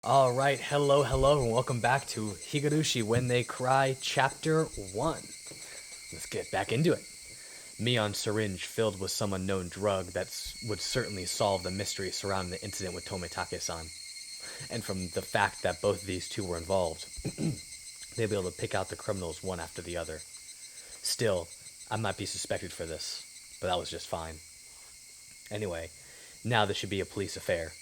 Alright, hello, and welcome back to Higurashi When They Cry, Chapter 1. Let's get back into it. Neon syringe filled with some unknown drug that would certainly solve the mystery surrounding the incident with Tomitake-san. And from the fact that both of these two were involved, they'd be able to pick out the criminals one after the other. Still, I might be suspected for this, but that was just fine. Anyway, now this should be a police affair.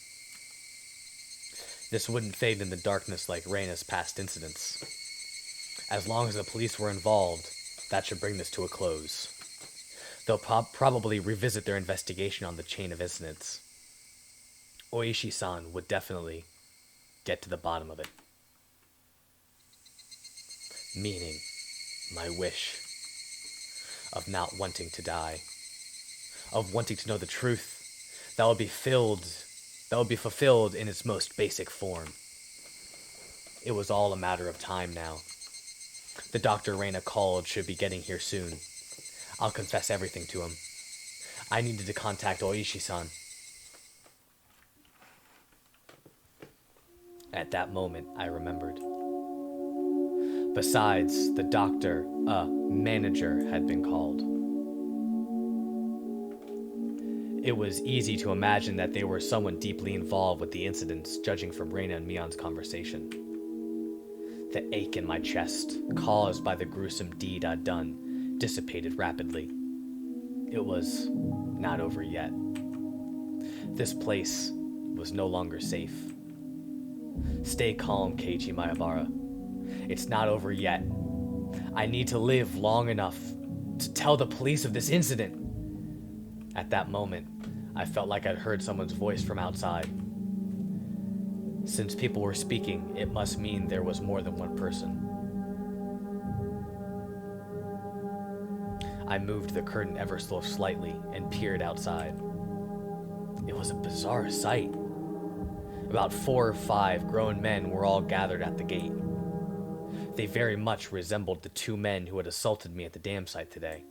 This wouldn't fade in the darkness like Reina's past incidents. As long as the police were involved, that should bring this to a close. They'll probably revisit their investigation on the chain of incidents. Oishi-san would definitely get to the bottom of it. Meaning, my wish of not wanting to die, of wanting to know the truth, that would be fulfilled in its most basic form. It was all a matter of time now. The Dr. Reina called should be getting here soon. I'll confess everything to him. I needed to contact Oishi-san. At that moment, I remembered. Besides, the doctor, a manager, had been called. It was easy to imagine that they were someone deeply involved with the incidents, judging from Reina and Mion's conversation. The ache in my chest, caused by the gruesome deed I'd done, dissipated rapidly. It was not over yet. This place was no longer safe. Stay calm, Keiichi Maebara. It's not over yet. I need to live long enough to tell the police of this incident. At that moment, I felt like I'd heard someone's voice from outside. Since people were speaking, it must mean there was more than one person. I moved the curtain ever so slightly and peered outside. It was a bizarre sight. About 4 or 5 grown men were all gathered at the gate. They very much resembled the 2 men who had assaulted me at the dam site today.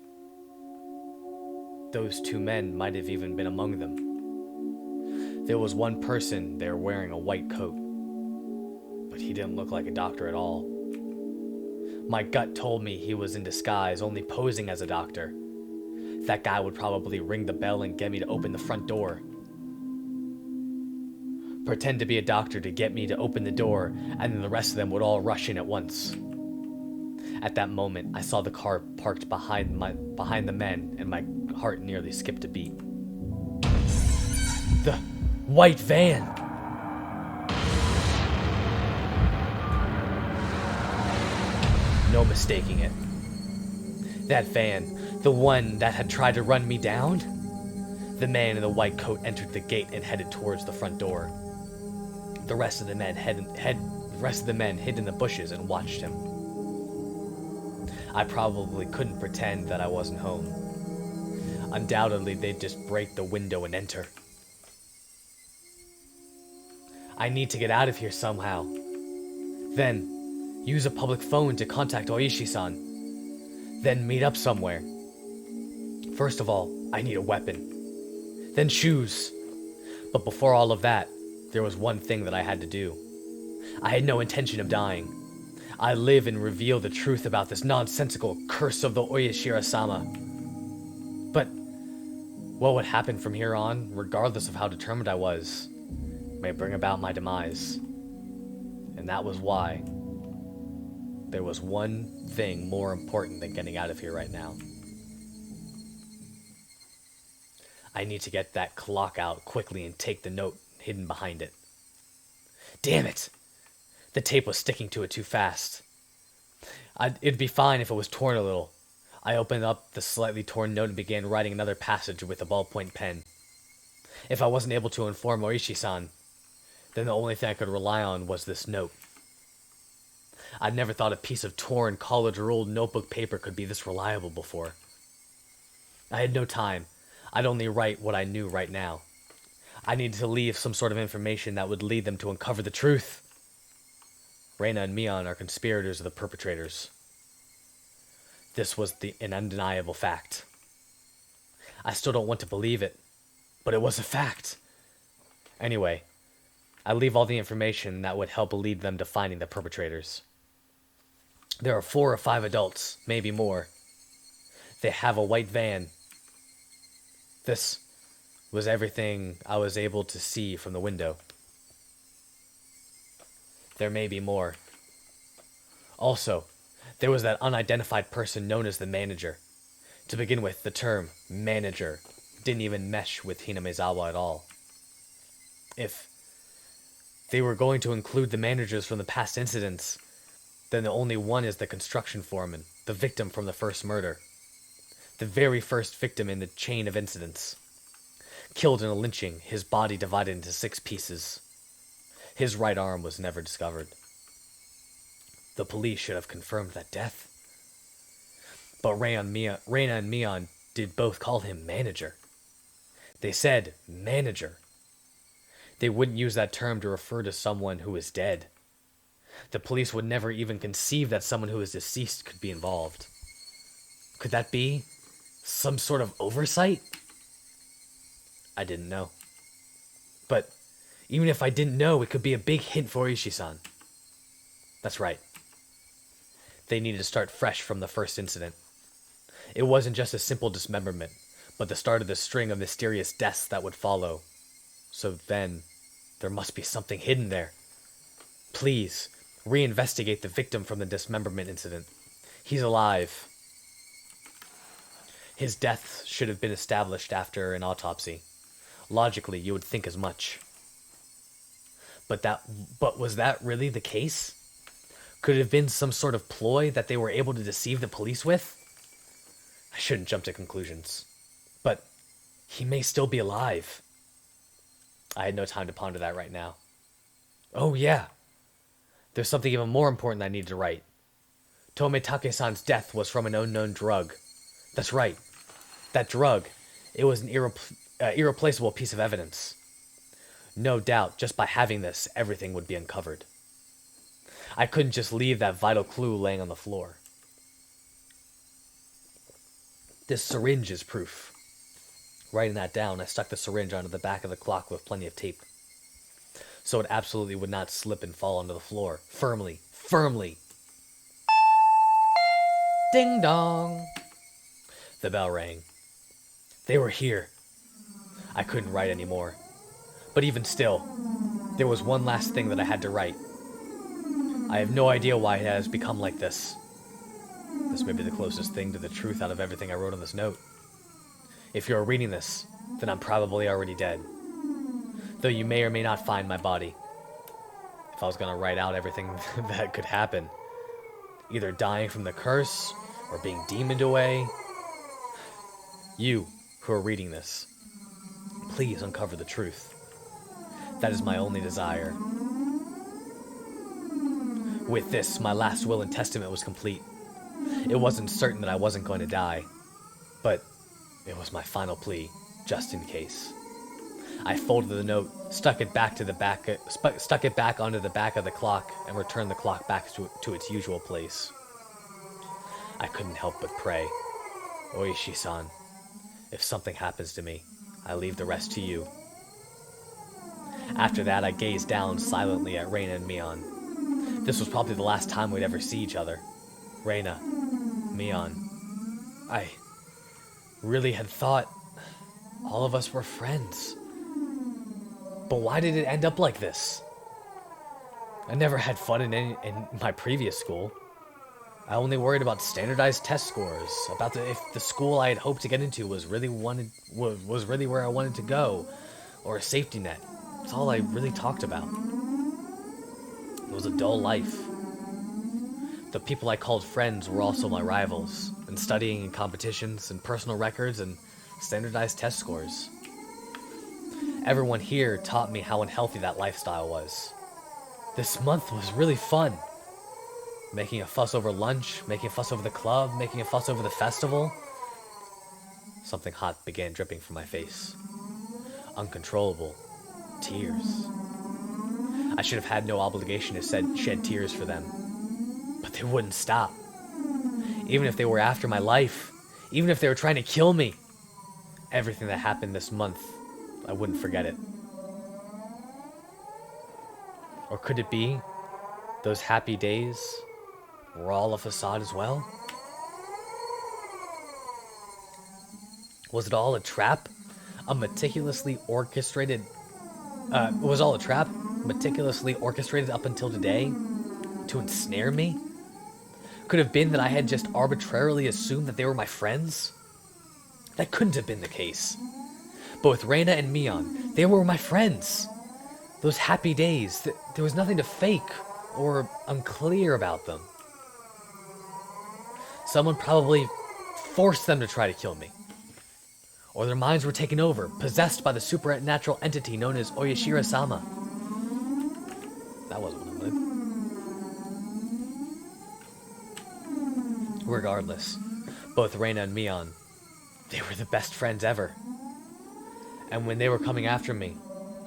Those 2 men might have even been among them. There was one person there wearing a white coat, but he didn't look like a doctor at all. My gut told me he was in disguise, only posing as a doctor. That guy would probably ring the bell and get me to open the front door. Pretend to be a doctor to get me to open the door, and then the rest of them would all rush in at once. At that moment, I saw the car parked behind the men, and my heart nearly skipped a beat. The white van! No mistaking it. That van, the one that had tried to run me down? The man in the white coat entered the gate and headed towards the front door. The rest of the men hid in the bushes and watched him. I probably couldn't pretend that I wasn't home. Undoubtedly, they'd just break the window and enter. I need to get out of here somehow. Then, use a public phone to contact Oishi-san. Then meet up somewhere. First of all, I need a weapon. Then shoes. But before all of that, there was one thing that I had to do. I had no intention of dying. I live and reveal the truth about this nonsensical curse of the Oyashira-sama. But what would happen from here on, regardless of how determined I was, may bring about my demise. And that was why there was one thing more important than getting out of here right now. I need to get that clock out quickly and take the note hidden behind it. Damn it! The tape was sticking to it too fast. It'd be fine if it was torn a little. I opened up the slightly torn note and began writing another passage with a ballpoint pen. If I wasn't able to inform Oishi-san, then the only thing I could rely on was this note. I'd never thought a piece of torn, college-ruled notebook paper could be this reliable before. I had no time. I'd only write what I knew right now. I needed to leave some sort of information that would lead them to uncover the truth. Reina and Mion are conspirators of the perpetrators. This was an undeniable fact. I still don't want to believe it, but it was a fact. Anyway, I leave all the information that would help lead them to finding the perpetrators. There are 4 or 5 adults, maybe more. They have a white van. This was everything I was able to see from the window. There may be more. Also, there was that unidentified person known as the manager. To begin with, the term manager didn't even mesh with Hinamezawa at all. If they were going to include the managers from the past incidents, then the only one is the construction foreman, the victim from the first murder. The very first victim in the chain of incidents. Killed in a lynching, his body divided into 6 pieces. His right arm was never discovered. The police should have confirmed that death. But Reina and Mion did both call him manager. They said manager. They wouldn't use that term to refer to someone who is dead. The police would never even conceive that someone who is deceased could be involved. Could that be some sort of oversight? I didn't know. But even if I didn't know, it could be a big hint for Ishii-san. That's right. They needed to start fresh from the first incident. It wasn't just a simple dismemberment, but the start of the string of mysterious deaths that would follow. So then, there must be something hidden there. Please, reinvestigate the victim from the dismemberment incident. He's alive. His death should have been established after an autopsy. Logically, you would think as much. But was that really the case? Could it have been some sort of ploy that they were able to deceive the police with? I shouldn't jump to conclusions. But he may still be alive. I had no time to ponder that right now. Oh yeah. There's something even more important I needed to write. Tometake-san's death was from an unknown drug. That's right. That drug. It was an irreplaceable piece of evidence. No doubt, just by having this, everything would be uncovered. I couldn't just leave that vital clue laying on the floor. This syringe is proof. Writing that down, I stuck the syringe onto the back of the clock with plenty of tape. So it absolutely would not slip and fall onto the floor. Firmly. Firmly! Ding dong! The bell rang. They were here. I couldn't write anymore. But even still, there was one last thing that I had to write. I have no idea why it has become like this. This may be the closest thing to the truth out of everything I wrote on this note. If you're reading this, then I'm probably already dead. Though you may or may not find my body. If I was going to write out everything that could happen, either dying from the curse or being demoned away, you who are reading this, please uncover the truth. That is my only desire. With this, my last will and testament was complete. It wasn't certain that I wasn't going to die, but it was my final plea, just in case. I folded the note, stuck it back onto the back of the clock, and returned the clock back to its usual place. I couldn't help but pray, Oishi-san, if something happens to me, I leave the rest to you. After that, I gazed down silently at Reina and Mion. This was probably the last time we'd ever see each other. Reina, Mion, I really had thought all of us were friends. But why did it end up like this? I never had fun in my previous school. I only worried about standardized test scores, about if the school I had hoped to get into was really where I wanted to go, or a safety net. That's all I really talked about. It was a dull life. The people I called friends were also my rivals, and studying in competitions and personal records and standardized test scores. Everyone here taught me how unhealthy that lifestyle was. This month was really fun. Making a fuss over lunch, making a fuss over the club, making a fuss over the festival. Something hot began dripping from my face. Uncontrollable. Tears. I should have had no obligation to shed tears for them. But they wouldn't stop. Even if they were after my life, even if they were trying to kill me. Everything that happened this month, I wouldn't forget it. Or could it be those happy days were all a facade as well? Was it all a trap? A meticulously orchestrated... was all a trap? Meticulously orchestrated up until today? To ensnare me? Could have been that I had just arbitrarily assumed that they were my friends? That couldn't have been the case. Both Reina and Mion, they were my friends. Those happy days, there was nothing to fake or unclear about them. Someone probably forced them to try to kill me. Or their minds were taken over, possessed by the supernatural entity known as Oyashiro-sama. That wasn't what I wanted. Regardless, both Reina and Mion, they were the best friends ever. And when they were coming after me,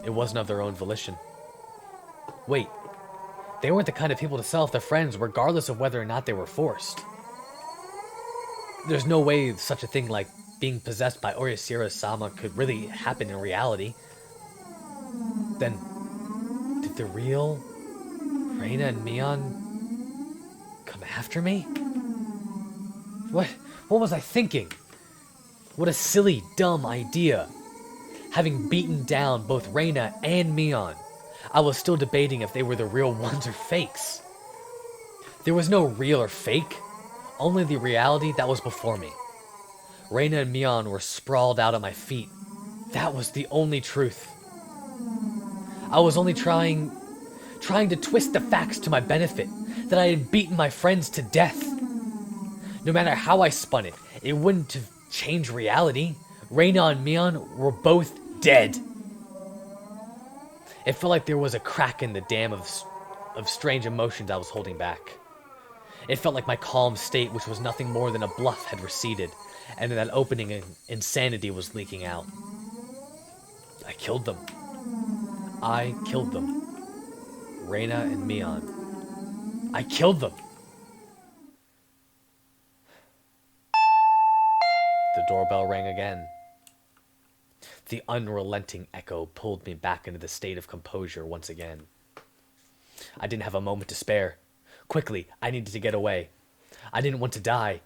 it wasn't of their own volition. Wait, they weren't the kind of people to sell off their friends regardless of whether or not they were forced. There's no way such a thing like being possessed by Oyashiro-sama could really happen in reality. Then, did the real Reina and Mion come after me? What was I thinking? What a silly, dumb idea. Having beaten down both Reina and Mion, I was still debating if they were the real ones or fakes. There was no real or fake, only the reality that was before me. Reina and Mion were sprawled out at my feet. That was the only truth. I was only trying to twist the facts to my benefit, that I had beaten my friends to death. No matter how I spun it, it wouldn't have changed reality. Reina and Mion were both dead. It felt like there was a crack in the dam of strange emotions I was holding back. It felt like my calm state, which was nothing more than a bluff, had receded, and that opening insanity was leaking out. I killed them. I killed them. Reina and Mion. I killed them. The doorbell rang again. The unrelenting echo pulled me back into the state of composure once again. I didn't have a moment to spare. Quickly, I needed to get away. I didn't want to die.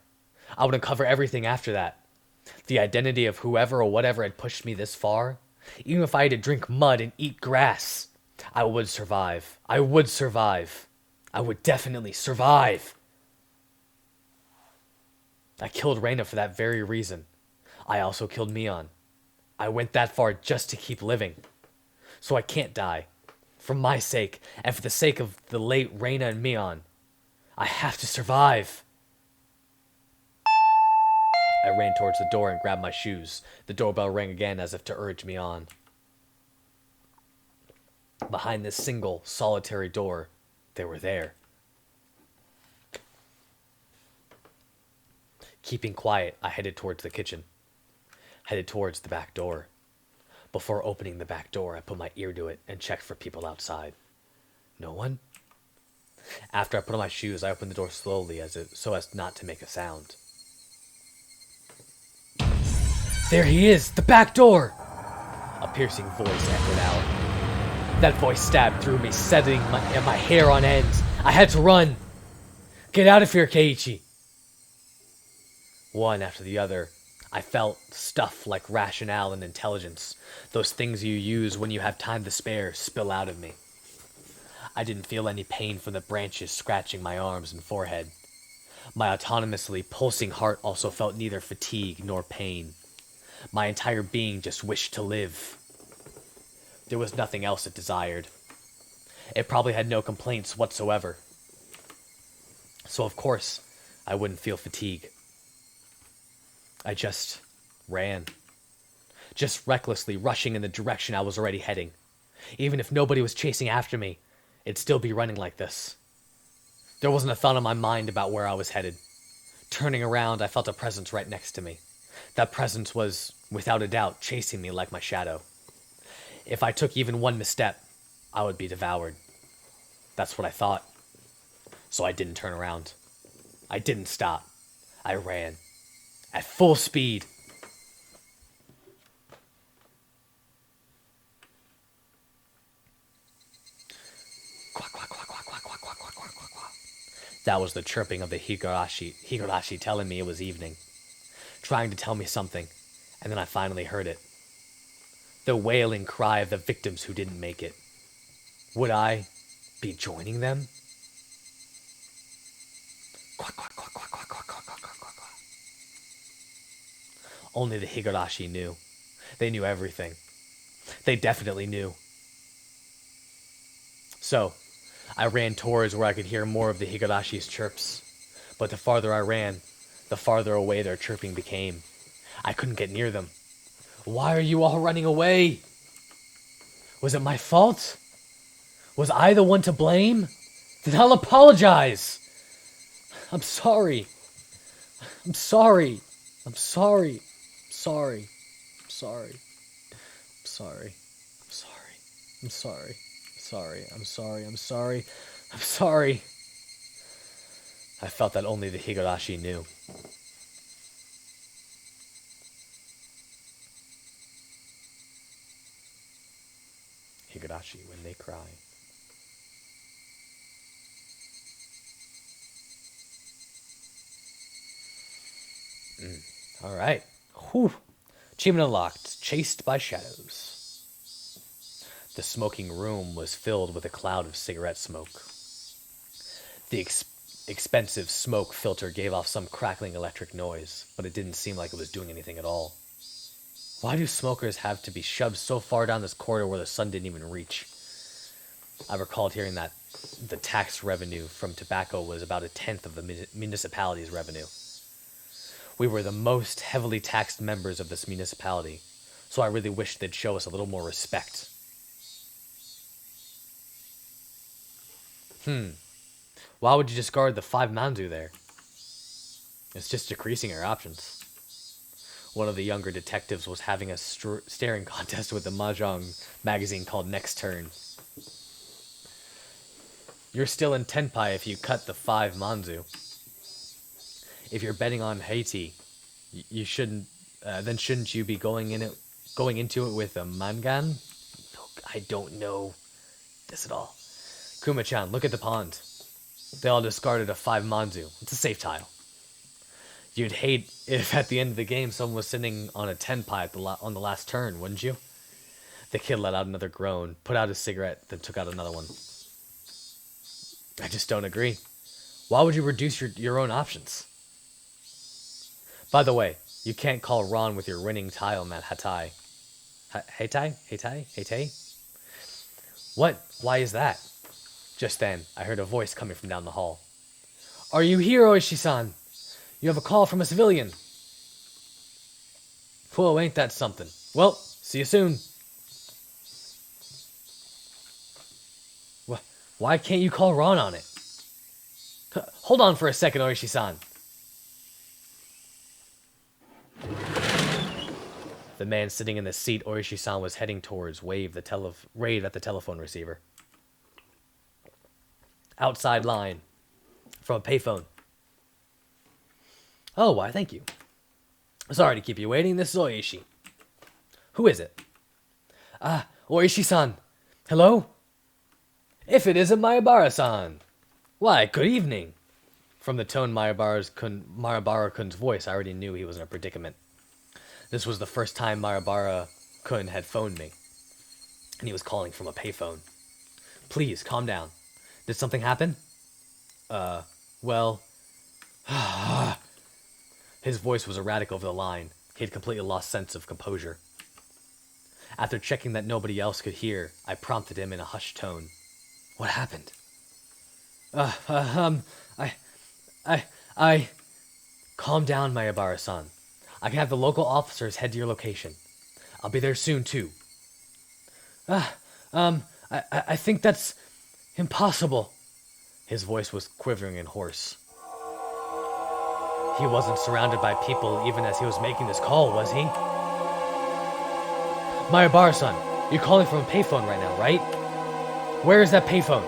I would uncover everything after that. The identity of whoever or whatever had pushed me this far. Even if I had to drink mud and eat grass, I would survive. I would survive. I would definitely survive. I killed Reina for that very reason. I also killed Mion. I went that far just to keep living. So I can't die. For my sake, and for the sake of the late Reina and Mion, I have to survive. I ran towards the door and grabbed my shoes. The doorbell rang again as if to urge me on. Behind this single, solitary door, they were there. Keeping quiet, I headed towards the kitchen. Headed towards the back door. Before opening the back door, I put my ear to it and checked for people outside. No one? After I put on my shoes, I opened the door slowly so as not to make a sound. There he is! The back door! A piercing voice echoed out. That voice stabbed through me, setting my hair on end. I had to run! Get out of here, Keiichi! One after the other, I felt stuff like rationale and intelligence, those things you use when you have time to spare, spill out of me. I didn't feel any pain from the branches scratching my arms and forehead. My autonomously pulsing heart also felt neither fatigue nor pain. My entire being just wished to live. There was nothing else it desired. It probably had no complaints whatsoever. So of course, I wouldn't feel fatigue. I just ran. Just recklessly rushing in the direction I was already heading. Even if nobody was chasing after me, it'd still be running like this. There wasn't a thought in my mind about where I was headed. Turning around, I felt a presence right next to me. That presence was, without a doubt, chasing me like my shadow. If I took even one misstep, I would be devoured. That's what I thought. So I didn't turn around. I didn't stop. I ran. At full speed. That was the chirping of the Higurashi telling me it was evening, trying to tell me something, and then I finally heard it. The wailing cry of the victims who didn't make it. Would I be joining them? Quack, quack, quack, quack, quack, quack, quack, quack, quack, quack. Only the Higurashi knew. They knew everything. They definitely knew. So, I ran towards where I could hear more of the Higurashi's chirps. But the farther I ran, the farther away their chirping became. I couldn't get near them. Why are you all running away? Was it my fault? Was I the one to blame? Then I'll apologize. I'm sorry. I'm sorry. I'm sorry. I'm sorry. I'm sorry. I'm sorry. I'm sorry. I'm sorry. Sorry. I'm sorry. I'm sorry. I'm sorry. I felt that only the Higurashi knew. Higurashi when they cry. All right. Whew. Achievement unlocked. Chased by shadows. The smoking room was filled with a cloud of cigarette smoke. The expensive smoke filter gave off some crackling electric noise, but it didn't seem like it was doing anything at all. Why do smokers have to be shoved so far down this corridor where the sun didn't even reach? I recalled hearing that the tax revenue from tobacco was about 1/10 of the municipality's revenue. We were the most heavily taxed members of this municipality, so I really wished they'd show us a little more respect. Why would you discard the 5 manzu there? It's just decreasing our options. One of the younger detectives was having a staring contest with the mahjong magazine called Next Turn. You're still in tenpai if you cut the 5 manzu. If you're betting on Haiti, you shouldn't. Then shouldn't you be going into it with a mangan? I don't know this at all. Kuma-chan, look at the pond. They all discarded a 5 manzu. It's a safe tile. You'd hate if at the end of the game someone was sitting on a tenpai on the last turn, wouldn't you? The kid let out another groan, put out his cigarette, then took out another one. I just don't agree. Why would you reduce your own options? By the way, you can't call Ron with your winning tile, Matt Hatai. Hatai? What? Why is that? Just then, I heard a voice coming from down the hall. Are you here, Oishi-san? You have a call from a civilian. Whoa, ain't that something? Well, see you soon. Why can't you call Ron on it? Hold on for a second, Oishi-san. The man sitting in the seat Oishi-san was heading towards waved at the telephone receiver. Outside line. From a payphone. Oh, why, thank you. Sorry to keep you waiting. This is Oishi. Who is it? Oishi-san. Hello? If it isn't Mayabara-san. Why, good evening. From the tone Mayabara-kun's voice, I already knew he was in a predicament. This was the first time Mayabara-kun had phoned me. And he was calling from a payphone. Please, calm down. Did something happen? Well... His voice was erratic over the line. He had completely lost sense of composure. After checking that nobody else could hear, I prompted him in a hushed tone. What happened? Calm down, Mayabara-san. I can have the local officers head to your location. I'll be there soon, too. I think that's impossible. His voice was quivering and hoarse. He wasn't surrounded by people even as he was making this call, was he? Mayabara-san, you're calling from a payphone right now, right? Where is that payphone?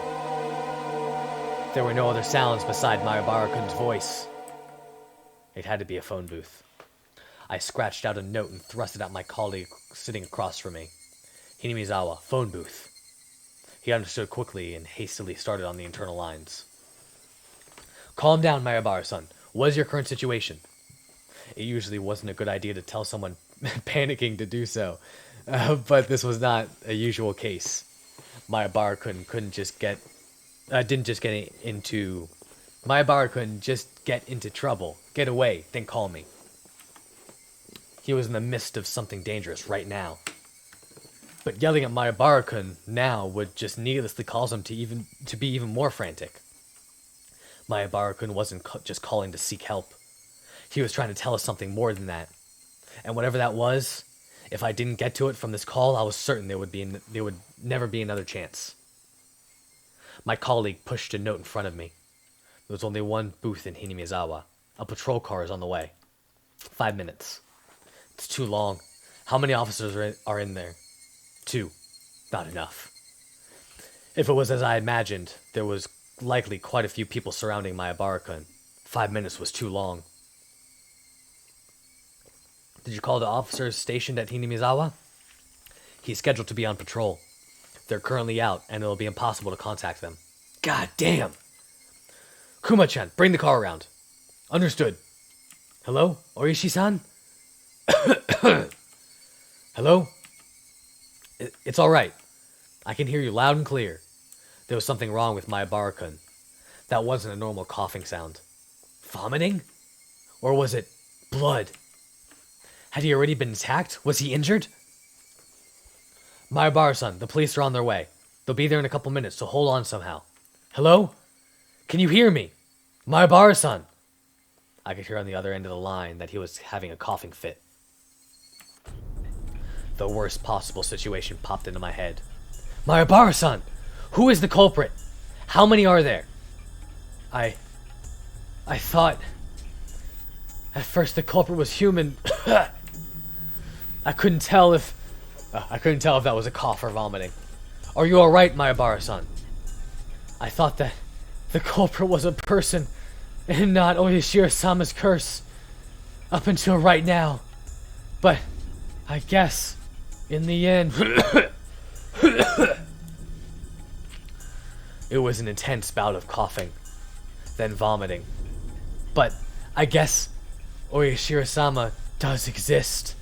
There were no other sounds beside Mayabara-kun's voice. It had to be a phone booth. I scratched out a note and thrust it at my colleague sitting across from me. Hinamizawa, phone booth. He understood quickly and hastily started on the internal lines. Calm down, Mayabara-san. What is your current situation? It usually wasn't a good idea to tell someone panicking to do so, but this was not a usual case. Mayabara-kun couldn't just get, didn't just get into, Mayabara-kun just get into trouble, get away, then call me. He was in the midst of something dangerous right now. But yelling at Mayabara-kun now would just needlessly cause him to be even more frantic. Mayabara-kun wasn't just calling to seek help. He was trying to tell us something more than that. And whatever that was, if I didn't get to it from this call, I was certain there would never be another chance. My colleague pushed a note in front of me. There was only one booth in Hinamizawa. A patrol car is on the way. 5 minutes. It's too long. How many officers are in there? 2. Not enough. If it was as I imagined, there was likely quite a few people surrounding Mayabara-kun. 5 minutes was too long. Did you call the officers stationed at Hinamizawa? He's scheduled to be on patrol. They're currently out, and it'll be impossible to contact them. God damn! Kuma-chan, bring the car around. Understood. Hello? Oishi-san? Hello? It's alright. I can hear you loud and clear. There was something wrong with Mayabara-kun. That wasn't a normal coughing sound. Vomiting? Or was it blood? Had he already been attacked? Was he injured? Mayabara-san, the police are on their way. They'll be there in a couple minutes, so hold on somehow. Hello? Can you hear me? Mayabara-san! I could hear on the other end of the line that he was having a coughing fit. The worst possible situation popped into my head. Mayabara-san! Who is the culprit? How many are there? I thought... At first the culprit was human. I couldn't tell if that was a cough or vomiting. Are you alright, Mayabara-san? I thought that the culprit was a person and not Oyashiro-sama's curse. Up until right now. But I guess, in the end... It was an intense bout of coughing, then vomiting. But I guess Oyashiro-sama does exist.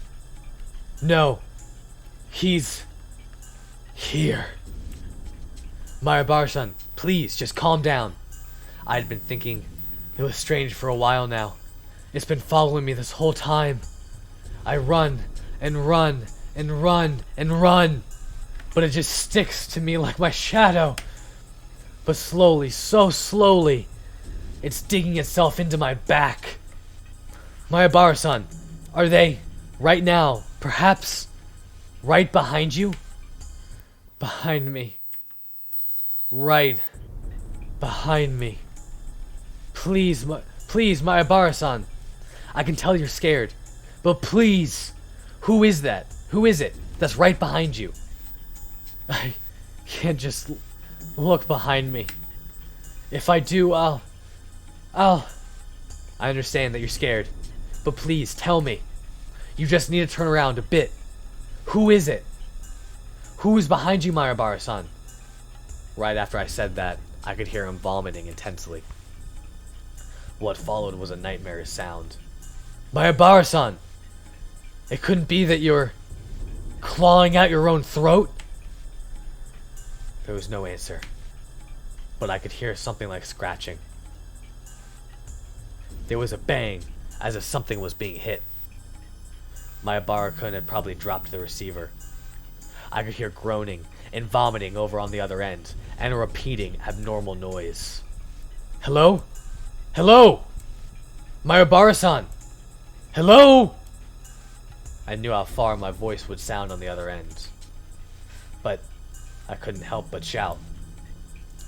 No, he's here. Mayabara-san, please, just calm down. I'd been thinking it was strange for a while now. It's been following me this whole time. I run and run and run and run, but it just sticks to me like my shadow. But slowly, so slowly, it's digging itself into my back. Mayabara-san, are they, right now, perhaps, right behind you? Behind me. Right behind me. Please, Mayabara-san. I can tell you're scared, but please, who is that? Who is it that's right behind you? I can't just look behind me. If I do, I'll... I understand that you're scared, but please, tell me. You just need to turn around a bit. Who is it? Who is behind you, Mayabara-san? Right after I said that, I could hear him vomiting intensely. What followed was a nightmarish sound. Mayabara-san! It couldn't be that you're clawing out your own throat? There was no answer, but I could hear something like scratching. There was a bang, as if something was being hit. Mayabara-kun had probably dropped the receiver. I could hear groaning and vomiting over on the other end, and a repeating, abnormal noise. Hello? Hello? Mayabara-san! Hello? I knew how far my voice would sound on the other end, but I couldn't help but shout.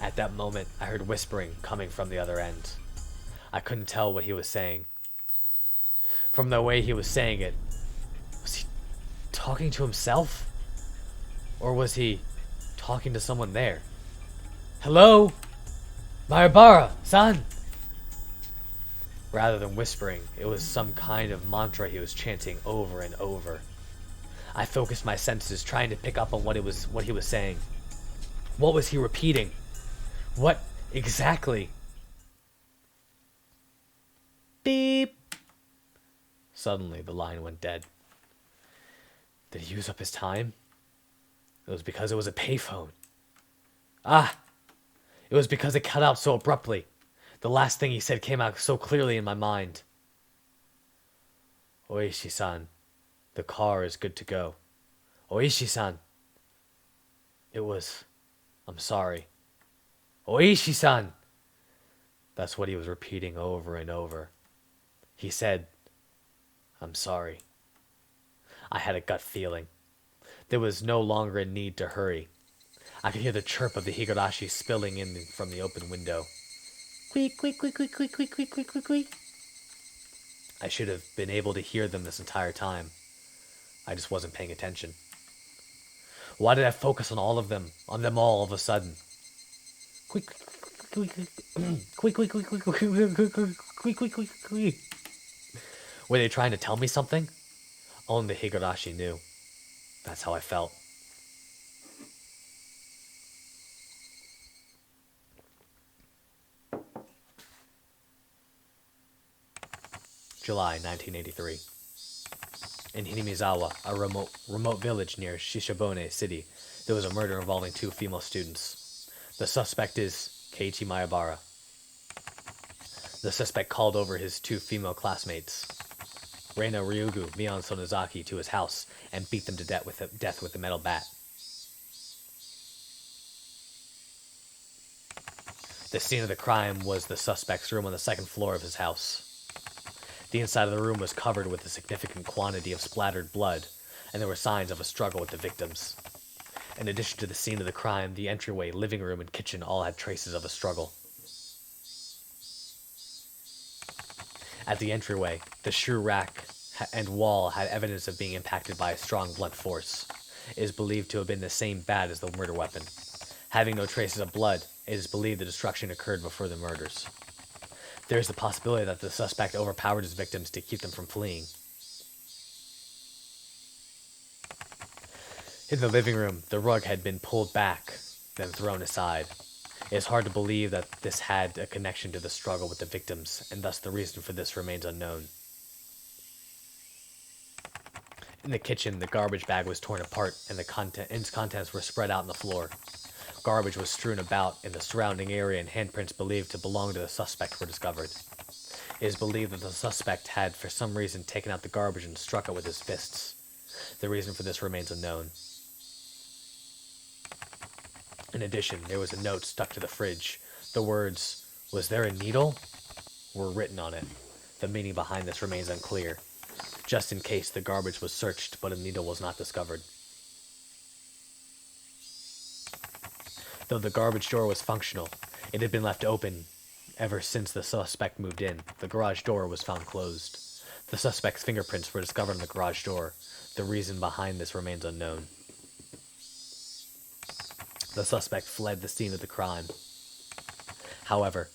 At that moment, I heard whispering coming from the other end. I couldn't tell what he was saying. From the way he was saying it, was he talking to himself? Or was he talking to someone there? Hello? Mayabara-san! Rather than whispering, it was some kind of mantra he was chanting over and over. I focused my senses, trying to pick up on what he was saying. What was he repeating? What exactly? Beep. Suddenly, the line went dead. Did he use up his time? It was because it was a payphone. Ah! It was because it cut out so abruptly. The last thing he said came out so clearly in my mind. Oishi-san, the car is good to go. Oishi-san. It was, I'm sorry. Oishi-san. That's what he was repeating over and over. He said, I'm sorry. I had a gut feeling. There was no longer a need to hurry. I could hear the chirp of the Higurashi spilling in from the open window. Queak, queak, queak, queak, queak, queak, queak, queak, queak, queak. I should have been able to hear them this entire time. I just wasn't paying attention. Why did I focus on all of them, all of a sudden? Queak, queak, queak, queak, queak, queak, queak, queak, queak, queak, queak. Were they trying to tell me something? Only the Higurashi knew. That's how I felt. July 1983. In Hinamizawa, a remote village near Shishibone City, there was a murder involving 2 female students. The suspect is Keiichi Maebara. The suspect called over his 2 female classmates, Reina Ryugu, Mion Sonozaki, to his house and beat them to death with a metal bat. The scene of the crime was the suspect's room on the 2nd floor of his house. The inside of the room was covered with a significant quantity of splattered blood, and there were signs of a struggle with the victims. In addition to the scene of the crime, the entryway, living room, and kitchen all had traces of a struggle. At the entryway, the shoe rack and wall had evidence of being impacted by a strong blunt force. It is believed to have been the same bat as the murder weapon. Having no traces of blood, it is believed the destruction occurred before the murders. There is the possibility that the suspect overpowered his victims to keep them from fleeing. In the living room, the rug had been pulled back, then thrown aside. It is hard to believe that this had a connection to the struggle with the victims, and thus the reason for this remains unknown. In the kitchen, the garbage bag was torn apart, and its contents were spread out on the floor. Garbage was strewn about in the surrounding area, and handprints believed to belong to the suspect were discovered. It is believed that the suspect had, for some reason, taken out the garbage and struck it with his fists. The reason for this remains unknown. In addition, there was a note stuck to the fridge. The words, "Was there a needle?" were written on it. The meaning behind this remains unclear. Just in case, the garbage was searched, but a needle was not discovered. Though the garbage door was functional, it had been left open ever since the suspect moved in. The garage door was found closed. The suspect's fingerprints were discovered on the garage door. The reason behind this remains unknown. The suspect fled the scene of the crime. However,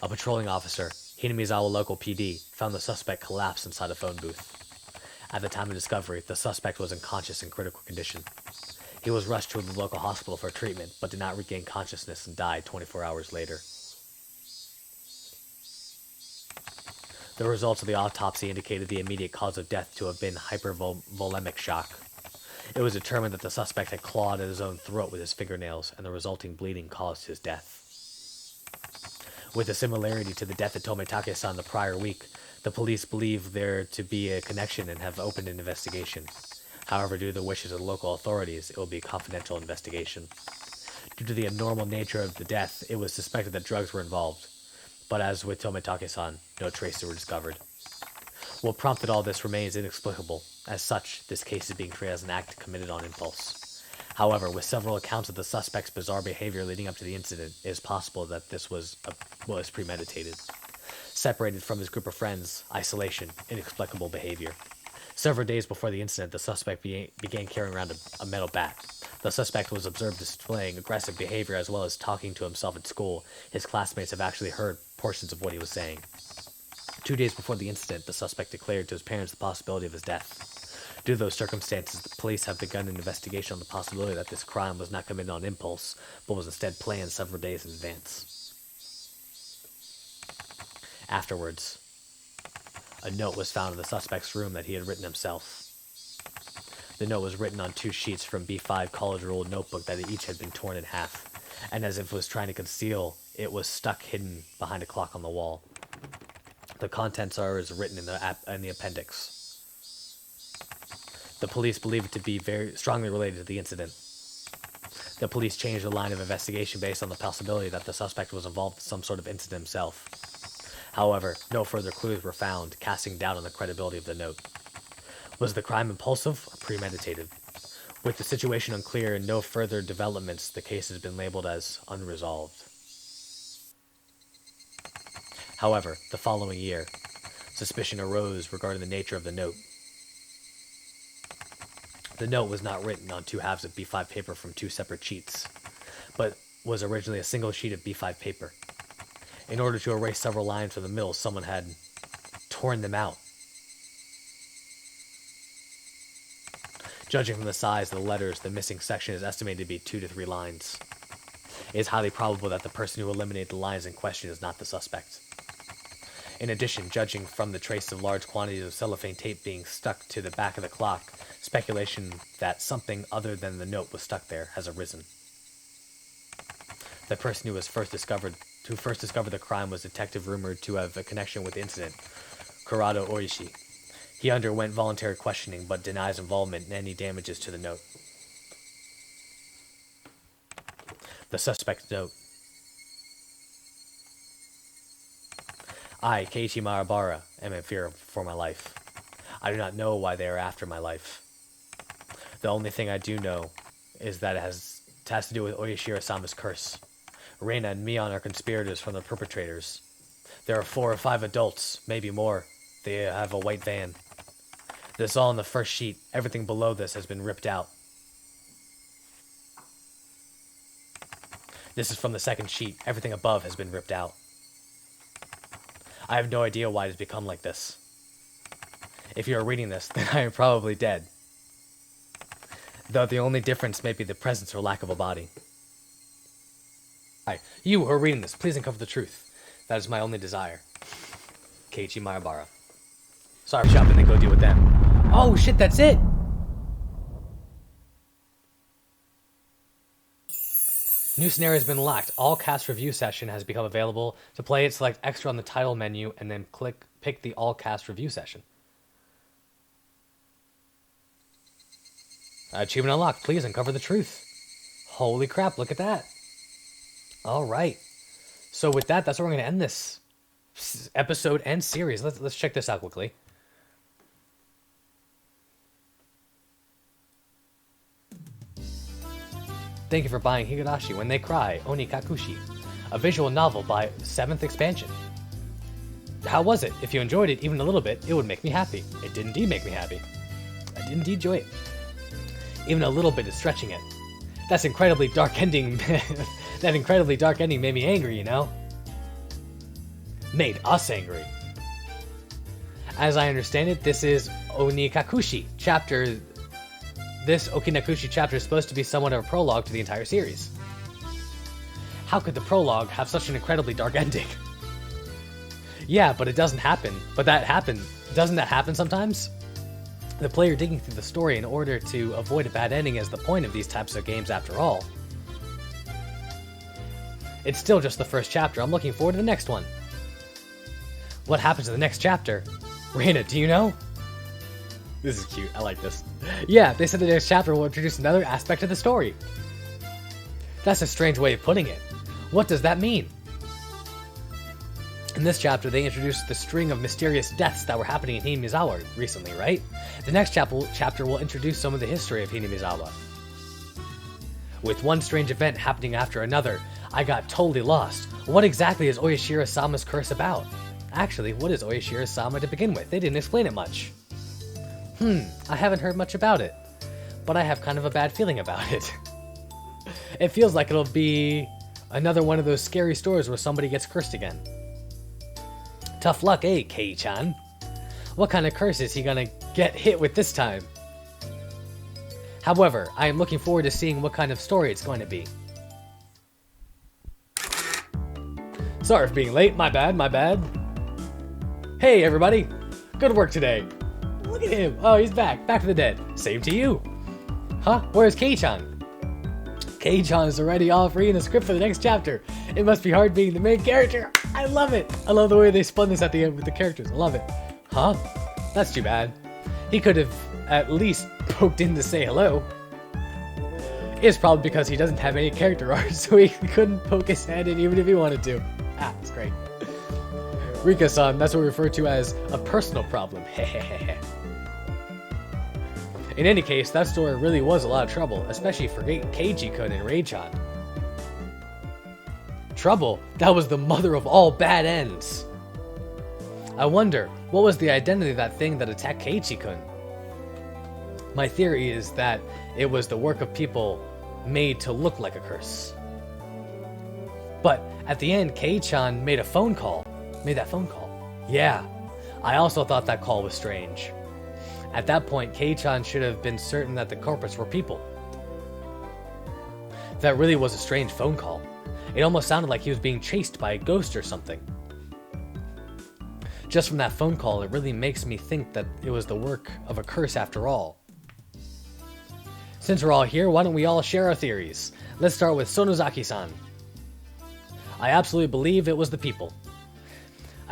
a patrolling officer, Hinamizawa Local PD, found the suspect collapsed inside a phone booth. At the time of discovery, the suspect was unconscious in critical condition. He was rushed to the local hospital for treatment, but did not regain consciousness and died 24 hours later. The results of the autopsy indicated the immediate cause of death to have been hypervolemic shock. It was determined that the suspect had clawed at his own throat with his fingernails, and the resulting bleeding caused his death. With a similarity to the death of Tomitake-san the prior week, the police believe there to be a connection and have opened an investigation. However, due to the wishes of the local authorities, it will be a confidential investigation. Due to the abnormal nature of the death, it was suspected that drugs were involved. But as with Tomitake-san, no traces were discovered. What prompted all this remains inexplicable. As such, this case is being treated as an act committed on impulse. However, with several accounts of the suspect's bizarre behavior leading up to the incident, it is possible that this was premeditated. Separated from his group of friends, isolation, inexplicable behavior. Several days before the incident, the suspect began carrying around a metal bat. The suspect was observed displaying aggressive behavior as well as talking to himself at school. His classmates have actually heard portions of what he was saying. 2 days before the incident, the suspect declared to his parents the possibility of his death. Due to those circumstances, the police have begun an investigation on the possibility that this crime was not committed on impulse, but was instead planned several days in advance. Afterwards, A note was found in the suspect's room that he had written himself. The note was written on 2 sheets from B5 college-ruled notebook that each had been torn in half, and as if it was trying to conceal, it was stuck hidden behind a clock on the wall. The contents are as written in the appendix. The police believe it to be very strongly related to the incident. The police changed the line of investigation based on the possibility that the suspect was involved in some sort of incident himself. However, no further clues were found, casting doubt on the credibility of the note. Was the crime impulsive or premeditated? With the situation unclear and no further developments, the case has been labeled as unresolved. However, the following year, suspicion arose regarding the nature of the note. The note was not written on 2 halves of B5 paper from 2 separate sheets, but was originally a single sheet of B5 paper. In order to erase several lines from the middle, someone had torn them out. Judging from the size of the letters, the missing section is estimated to be 2 to 3 lines. It is highly probable that the person who eliminated the lines in question is not the suspect. In addition, judging from the trace of large quantities of cellophane tape being stuck to the back of the clock, speculation that something other than the note was stuck there has arisen. The person who first discovered the crime was detective rumored to have a connection with the incident, Kurado Oishi. He underwent voluntary questioning but denies involvement in any damages to the note. The suspect's note. I, Keiichi Marabara, am in fear for my life. I do not know why they are after my life. The only thing I do know is that it has to do with Oyashiro-sama's curse. Reina and Mion are conspirators from the perpetrators. There are 4 or 5 adults, maybe more. They have a white van. This is all on the first sheet. Everything below this has been ripped out. This is from the second sheet. Everything above has been ripped out. I have no idea why it has become like this. If you are reading this, then I am probably dead. Though the only difference may be the presence or lack of a body. Hi, you who are reading this, please uncover the truth. That is my only desire. Keiichi Marabara. Sorry for shopping, then go deal with them. Oh shit, that's it! New scenario has been locked. All cast review session has become available. To play it, select extra on the title menu and then pick the all cast review session. Achievement unlocked. Please uncover the truth. Holy crap, look at that. Alright. So with that, that's where we're going to end this episode and series. Let's check this out quickly. Thank you for buying Higurashi When They Cry, Oni Kakushi, a visual novel by 7th expansion. How was it? If you enjoyed it even a little bit, it would make me happy. It did indeed make me happy. I did indeed enjoy it. Even a little bit is stretching it. That incredibly dark ending made me angry, you know? Made us angry. As I understand it, this is Oni Kakushi chapter. This Okinakushi chapter is supposed to be somewhat of a prologue to the entire series. How could the prologue have such an incredibly dark ending? Yeah, but it doesn't happen. But that happened. Doesn't that happen sometimes? The player digging through the story in order to avoid a bad ending is the point of these types of games after all. It's still just the first chapter. I'm looking forward to the next one. What happens in the next chapter? Reina, do you know? This is cute. I like this. Yeah, they said the next chapter will introduce another aspect of the story. That's a strange way of putting it. What does that mean? In this chapter, they introduced the string of mysterious deaths that were happening in Hinamizawa recently, right? The next chapter will introduce some of the history of Hinamizawa. With one strange event happening after another, I got totally lost. What exactly is Oyashiro-sama's curse about? Actually, what is Oyashiro-sama to begin with? They didn't explain it much. I haven't heard much about it, but I have kind of a bad feeling about it. It feels like it'll be another one of those scary stories where somebody gets cursed again. Tough luck, eh, Kei-chan? What kind of curse is he gonna get hit with this time? However, I am looking forward to seeing what kind of story it's going to be. Sorry for being late, my bad. Hey everybody! Good work today. Look at him. Oh, he's back. Back from the dead. Same to you. Huh? Where's Kei-chan? Kei-chan is already off reading the script for the next chapter. It must be hard being the main character. I love it. I love the way they spun this at the end with the characters. I love it. Huh? That's too bad. He could have at least poked in to say hello. It's probably because he doesn't have any character art, so he couldn't poke his head in even if he wanted to. Ah, that's great. Rika-san, that's what we refer to as a personal problem. In any case, that story really was a lot of trouble, especially for Keiji-kun and Rei-chan. Trouble? That was the mother of all bad ends. I wonder, what was the identity of that thing that attacked Keiichi-kun? My theory is that it was the work of people made to look like a curse. But at the end, Kei-chan made that phone call. Yeah, I also thought that call was strange. At that point, Kei-chan should have been certain that the culprits were people. That really was a strange phone call. It almost sounded like he was being chased by a ghost or something. Just from that phone call, it really makes me think that it was the work of a curse after all. Since we're all here, why don't we all share our theories? Let's start with Sonozaki-san. I absolutely believe it was the people.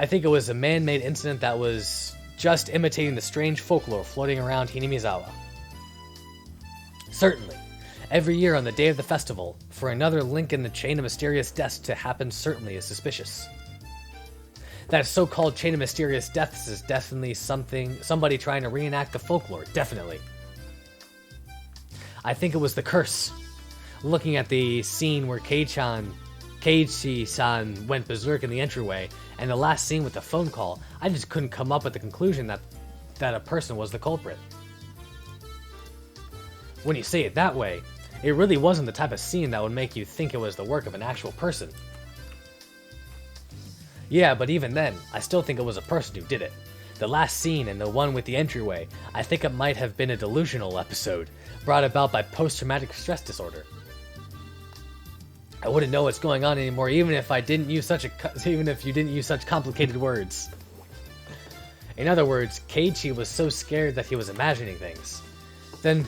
I think it was a man-made incident that was just imitating the strange folklore floating around Hinamizawa. Certainly, every year on the day of the festival, for another link in the chain of mysterious deaths to happen certainly is suspicious. That so-called chain of mysterious deaths is definitely somebody trying to reenact the folklore, definitely. I think it was the curse. Looking at the scene where Keiichi-san went berserk in the entryway, and the last scene with the phone call, I just couldn't come up with the conclusion that a person was the culprit. When you say it that way, it really wasn't the type of scene that would make you think it was the work of an actual person. Yeah, but even then, I still think it was a person who did it. The last scene and the one with the entryway, I think it might have been a delusional episode, brought about by post-traumatic stress disorder. I wouldn't know what's going on anymore, even if you didn't use such complicated words. In other words, Keiichi was so scared that he was imagining things. Then,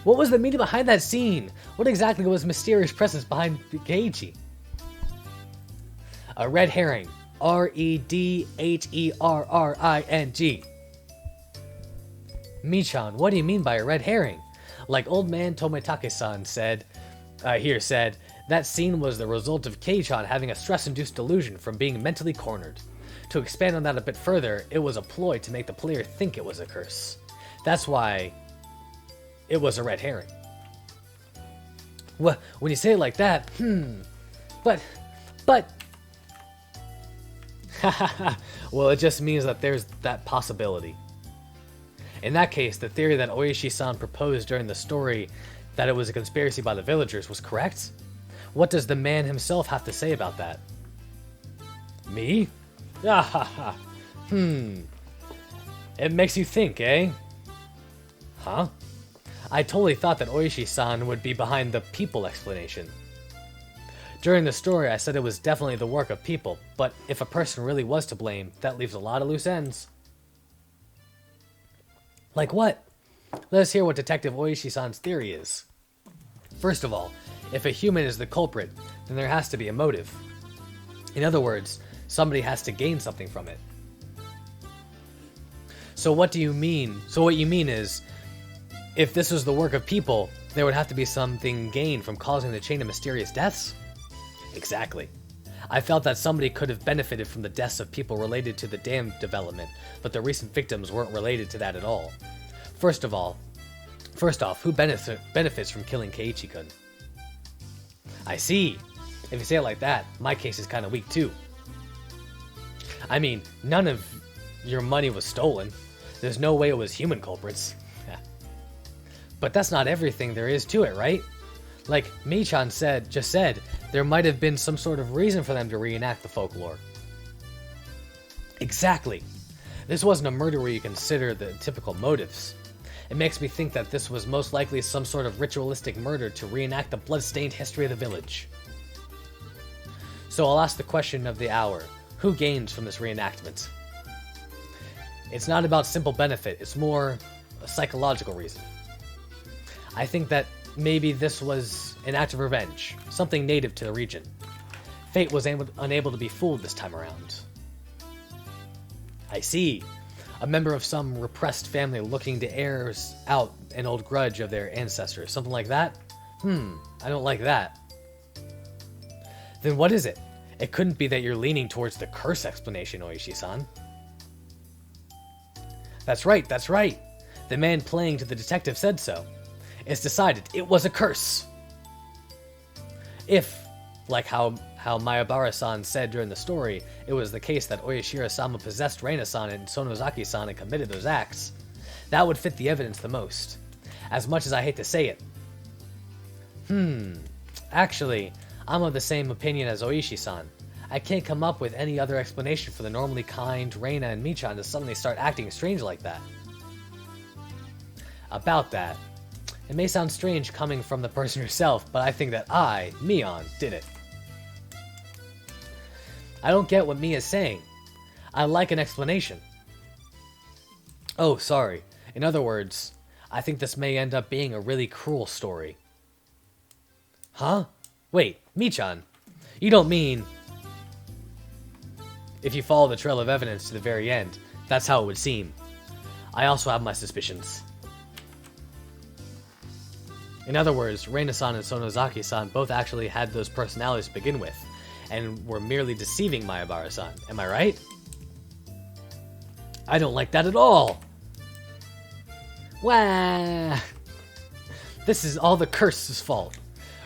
what was the meaning behind that scene? What exactly was the mysterious presence behind Keiichi? A red herring. Redherring. Michan, what do you mean by a red herring? Like old man Tomitake-san said, that scene was the result of Kei-chan having a stress-induced delusion from being mentally cornered. To expand on that a bit further, it was a ploy to make the player think it was a curse. That's why it was a red herring. Well, when you say it like that, but... Well, it just means that there's that possibility. In that case, the theory that Oishi-san proposed during the story that it was a conspiracy by the villagers was correct? What does the man himself have to say about that? Me? It makes you think, eh? Huh? I totally thought that Oishi-san would be behind the people explanation. During the story, I said it was definitely the work of people, but if a person really was to blame, that leaves a lot of loose ends. Like what? Let us hear what Detective Oishi-san's theory is. First of all, if a human is the culprit, then there has to be a motive. In other words, somebody has to gain something from it. So what you mean is, if this was the work of people, there would have to be something gained from causing the chain of mysterious deaths? Exactly. I felt that somebody could have benefited from the deaths of people related to the dam development, but the recent victims weren't related to that at all. First off, who benefits from killing Keiichi-kun? I see. If you say it like that, my case is kind of weak too. I mean, none of your money was stolen. There's no way it was human culprits. But that's not everything there is to it, right? Like Mei-chan just said, there might have been some sort of reason for them to reenact the folklore. Exactly. This wasn't a murder where you consider the typical motives. It makes me think that this was most likely some sort of ritualistic murder to reenact the blood-stained history of the village. So I'll ask the question of the hour. Who gains from this reenactment? It's not about simple benefit, it's more a psychological reason. I think that maybe this was an act of revenge, something native to the region. Fate was unable to be fooled this time around. I see. A member of some repressed family looking to air out an old grudge of their ancestors. Something like that? I don't like that. Then what is it? It couldn't be that you're leaning towards the curse explanation, Oishi-san. That's right, that's right. The man playing to the detective said so. It's decided it was a curse. If, like how Mayabara-san said during the story, it was the case that Oyashiro-sama possessed Reina-san and Sonozaki-san and committed those acts, that would fit the evidence the most. As much as I hate to say it. Actually, I'm of the same opinion as Oishi-san. I can't come up with any other explanation for the normally kind Reina and Michan to suddenly start acting strange like that. About that, it may sound strange coming from the person herself, but I think that I, Mion, did it. I don't get what Mia's saying. I like an explanation. Oh, sorry. In other words, I think this may end up being a really cruel story. Huh? Wait, Michan, you don't mean... If you follow the trail of evidence to the very end, that's how it would seem. I also have my suspicions. In other words, Reina-san and Sonozaki-san both actually had those personalities to begin with, and were merely deceiving Mayabara-san. Am I right? I don't like that at all! Wah! This is all the curse's fault.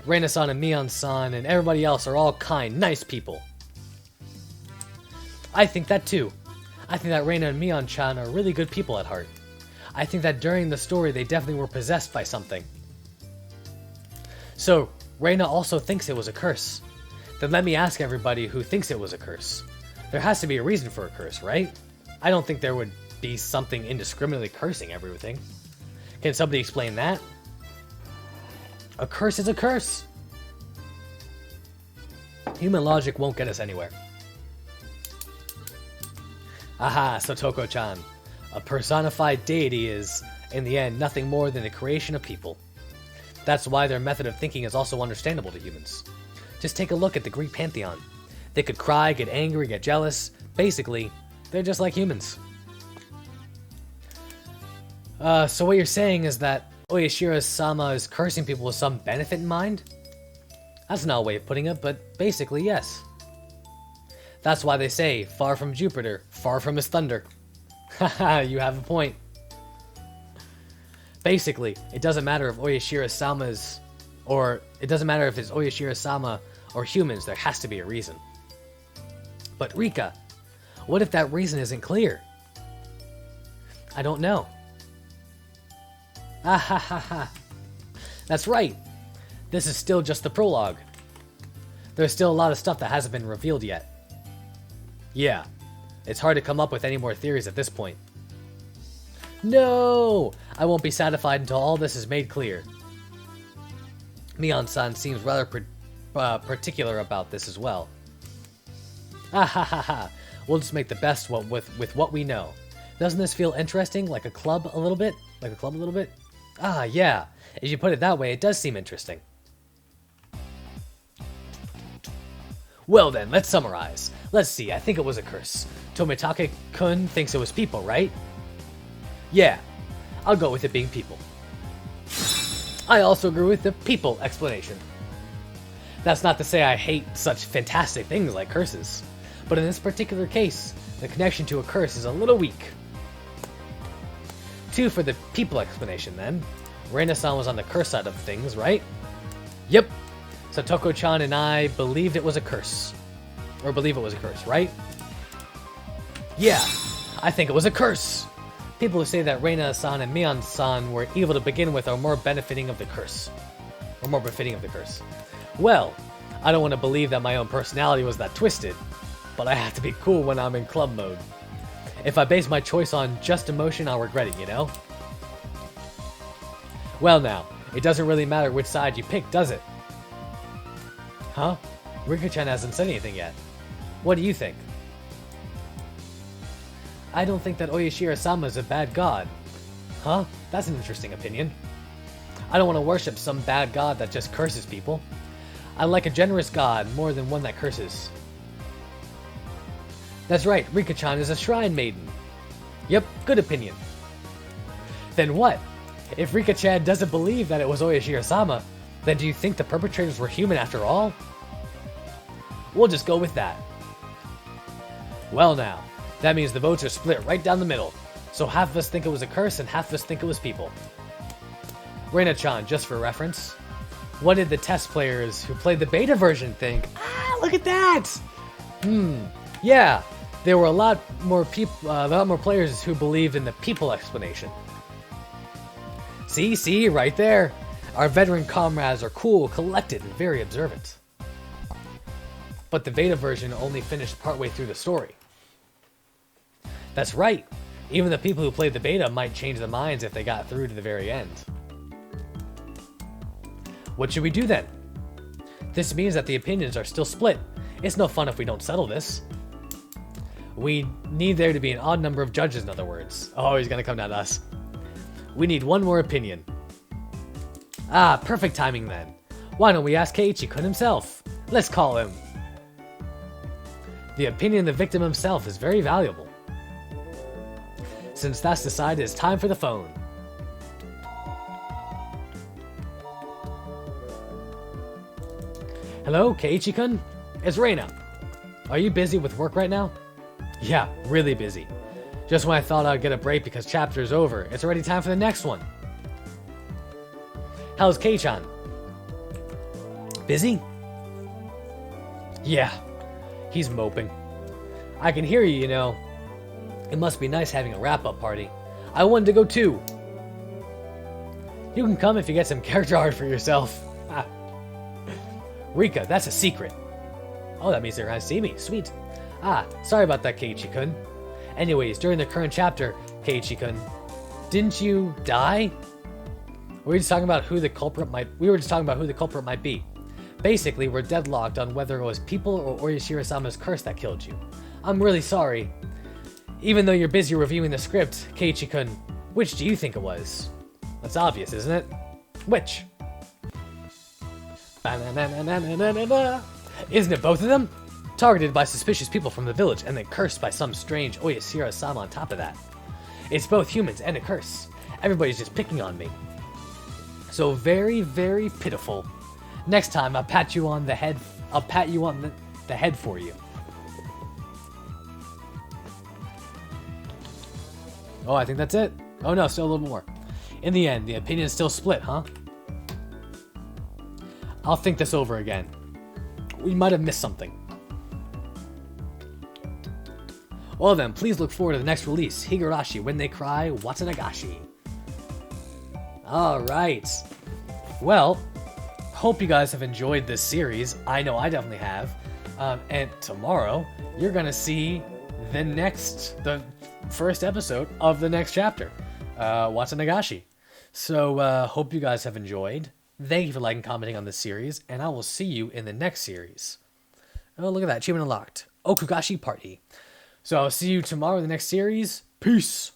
Reina-san and Mion-san and everybody else are all kind, nice people. I think that too. I think that Reina and Mion-chan are really good people at heart. I think that during the story they definitely were possessed by something. So, Reina also thinks it was a curse. Then let me ask everybody who thinks it was a curse. There has to be a reason for a curse, right? I don't think there would be something indiscriminately cursing everything. Can somebody explain that? A curse is a curse. Human logic won't get us anywhere. Aha, Sotoko-chan. A personified deity is, in the end, nothing more than a creation of people. That's why their method of thinking is also understandable to humans. Just take a look at the Greek pantheon. They could cry, get angry, get jealous. Basically, they're just like humans. So what you're saying is that Oyashiro-sama is cursing people with some benefit in mind? That's not a way of putting it, but basically, yes. That's why they say, far from Jupiter, far from his thunder. Haha, you have a point. Basically, it doesn't matter if Oyashiro-sama's, or it doesn't matter if it's Oyashiro-sama or humans, there has to be a reason. But Rika, what if that reason isn't clear? I don't know. Ah ha ha ha. That's right. This is still just the prologue. There's still a lot of stuff that hasn't been revealed yet. Yeah, it's hard to come up with any more theories at this point. No! I won't be satisfied until all this is made clear. Mion-san seems rather particular about this as well. Ah ha ha ha. We'll just make the best with what we know. Doesn't this feel interesting? Like a club a little bit? Like a club a little bit? Ah, yeah. If you put it that way, it does seem interesting. Well then, let's summarize. Let's see, I think it was a curse. Tomitake-kun thinks it was people, right? Yeah, I'll go with it being people. I also agree with the people explanation. That's not to say I hate such fantastic things like curses, but in this particular case, the connection to a curse is a little weak. 2 for the people explanation then. Reina-san was on the curse side of things, right? Yep. Satoko-chan and I believed it was a curse. Or believe it was a curse, right? Yeah, I think it was a curse. People who say that Reina-san and Mion-san were evil to begin with are more benefiting of the curse. Or more befitting of the curse. Well, I don't want to believe that my own personality was that twisted, but I have to be cool when I'm in club mode. If I base my choice on just emotion, I'll regret it, you know? Well now, it doesn't really matter which side you pick, does it? Huh? Rika-chan hasn't said anything yet. What do you think? I don't think that Oyashiro-sama is a bad god. Huh? That's an interesting opinion. I don't want to worship some bad god that just curses people. I like a generous god more than one that curses. That's right, Rika-chan is a shrine maiden. Yep, good opinion. Then what? If Rika-chan doesn't believe that it was Oyashiro-sama, then do you think the perpetrators were human after all? We'll just go with that. Well now, that means the votes are split right down the middle. So half of us think it was a curse and half of us think it was people. Reina-chan, just for reference, what did the test players who played the beta version think? Ah, look at that! Yeah, there were a lot more players who believed in the people explanation. See, right there. Our veteran comrades are cool, collected, and very observant. But the beta version only finished partway through the story. That's right. Even the people who played the beta might change their minds if they got through to the very end. What should we do then? This means that the opinions are still split. It's no fun if we don't settle this. We need there to be an odd number of judges, in other words. Oh, he's gonna come down to us. We need one more opinion. Ah, perfect timing then. Why don't we ask Keiichi-kun himself? Let's call him. The opinion of the victim himself is very valuable. Since that's decided, it's time for the phone. Hello, Keiichi-kun? It's Reina. Are you busy with work right now? Yeah, really busy. Just when I thought I'd get a break because chapter's over, it's already time for the next one. How's Kei-chan? Busy? Yeah, he's moping. I can hear you, you know. It must be nice having a wrap-up party. I wanted to go too. You can come if you get some character art for yourself. Rika, that's a secret. Oh, that means they're gonna see me. Sweet. Ah, sorry about that, Keiichi-kun. Anyways, during the current chapter, Keiichi-kun, didn't you die? We were just talking about who the culprit might be. Basically, we're deadlocked on whether it was people or Oyashiro-sama's curse that killed you. I'm really sorry. Even though you're busy reviewing the script, Keiichi-kun, which do you think it was? That's obvious, isn't it? Which? Isn't it both of them? Targeted by suspicious people from the village and then cursed by some strange Oyashiro-sama on top of that. It's both humans and a curse. Everybody's just picking on me. So very, very pitiful. Next time I'll pat you on the head. I'll pat you on the head for you. Oh, I think that's it. Oh no, still a little more. In the end, the opinion is still split, huh? I'll think this over again. We might have missed something. Well then, please look forward to the next release, Higurashi When They Cry, Watanagashi. Alright. Well, hope you guys have enjoyed this series. I know I definitely have. And tomorrow, you're gonna see the first episode of the next chapter, Watanagashi. So, hope you guys have enjoyed. Thank you for liking and commenting on this series, and I will see you in the next series. Oh, look at that. Achievement unlocked. Okugashi Party. So I'll see you tomorrow in the next series. Peace.